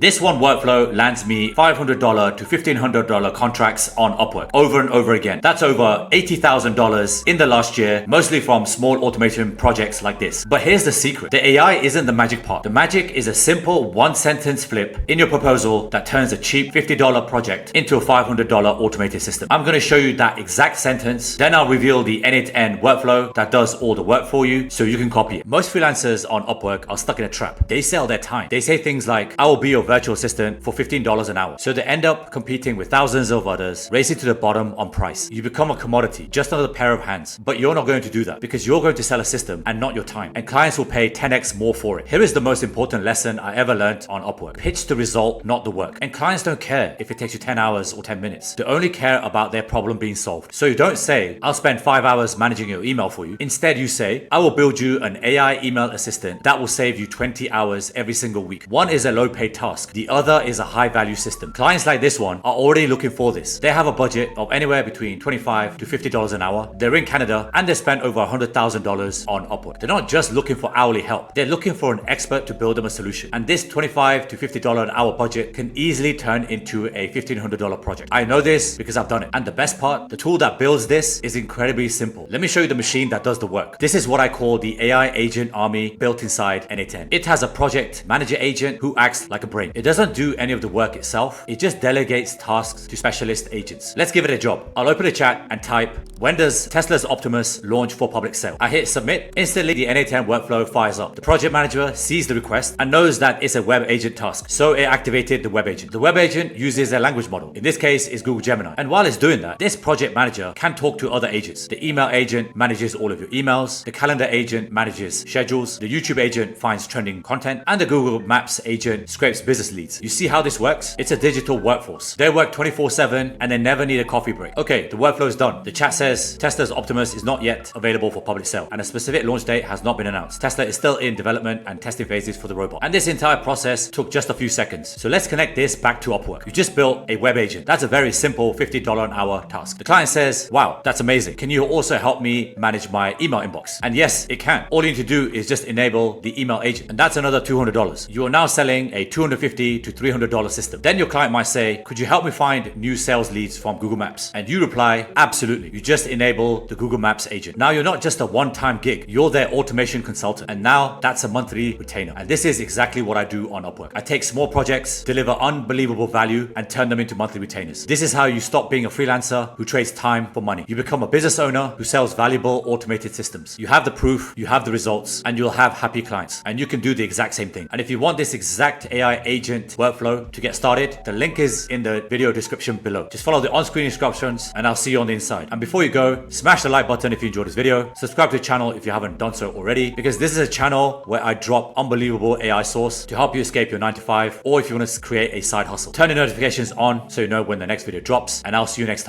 This one workflow lands me $500 to $1,500 contracts on Upwork over and over again. That's over $80,000 in the last year, mostly from small automation projects like this. But here's the secret. The AI isn't the magic part. The magic is a simple one-sentence flip in your proposal that turns a cheap $50 project into a $500 automated system. I'm going to show you that exact sentence. Then I'll reveal the end-to-end workflow that does all the work for you so you can copy it. Most freelancers on Upwork are stuck in a trap. They sell their time. They say things like, I will be your virtual assistant for $15 an hour. So they end up competing with thousands of others, racing to the bottom on price. You become a commodity, just another pair of hands. But you're not going to do that because you're going to sell a system and not your time. And clients will pay 10x more for it. Here is the most important lesson I ever learned on Upwork. Pitch the result, not the work. And clients don't care if it takes you 10 hours or 10 minutes. They only care about their problem being solved. So you don't say, I'll spend 5 hours managing your email for you. Instead, you say, I will build you an AI email assistant that will save you 20 hours every single week. One is a low-paid task. The other is a high-value system. Clients like this one are already looking for this. They have a budget of anywhere between $25 to $50 an hour. They're in Canada and they spent over $100,000 on Upwork. They're not just looking for hourly help. They're looking for an expert to build them a solution. And this $25 to $50 an hour budget can easily turn into a $1,500 project. I know this because I've done it. And the best part, the tool that builds this is incredibly simple. Let me show you the machine that does the work. This is what I call the AI agent army built inside N8N. It has a project manager agent who acts like a brain. It doesn't do any of the work itself. It just delegates tasks to specialist agents. Let's give it a job. I'll open a chat and type, when does Tesla's Optimus launch for public sale? I hit submit. Instantly, the N8N workflow fires up. The project manager sees the request and knows that it's a web agent task. So it activated the web agent. The web agent uses a language model. In this case, it's Google Gemini. And while it's doing that, this project manager can talk to other agents. The email agent manages all of your emails. The calendar agent manages schedules. The YouTube agent finds trending content. And the Google Maps agent scrapes business leads. You see how this works? It's a digital workforce. They work 24/7 and they never need a coffee break. Okay, the workflow is done. The chat says Tesla's Optimus is not yet available for public sale and a specific launch date has not been announced. Tesla is still in development and testing phases for the robot. And this entire process took just a few seconds. So let's connect this back to Upwork. You just built a web agent. That's a very simple $50 an hour task. The client says, wow, that's amazing. Can you also help me manage my email inbox? And yes, it can. All you need to do is just enable the email agent. And that's another $200. You are now selling a $250 to $300 system. Then your client might say, could you help me find new sales leads from Google Maps? And you reply, absolutely. You just enable the Google Maps agent. Now you're not just a one-time gig. You're their automation consultant. And now that's a monthly retainer. And this is exactly what I do on Upwork. I take small projects, deliver unbelievable value, and turn them into monthly retainers. This is how you stop being a freelancer who trades time for money. You become a business owner who sells valuable automated systems. You have the proof, you have the results, and you'll have happy clients. And you can do the exact same thing. And if you want this exact AI agent workflow to get started, the link is in the video description below. Just follow the on-screen instructions and I'll see you on the inside. And before you go, smash the like button if you enjoyed this video. Subscribe to the channel if you haven't done so already, because this is a channel where I drop unbelievable AI source to help you escape your 9 to 5, or if you want to create a side hustle. Turn your notifications on so you know when the next video drops, and I'll see you next time.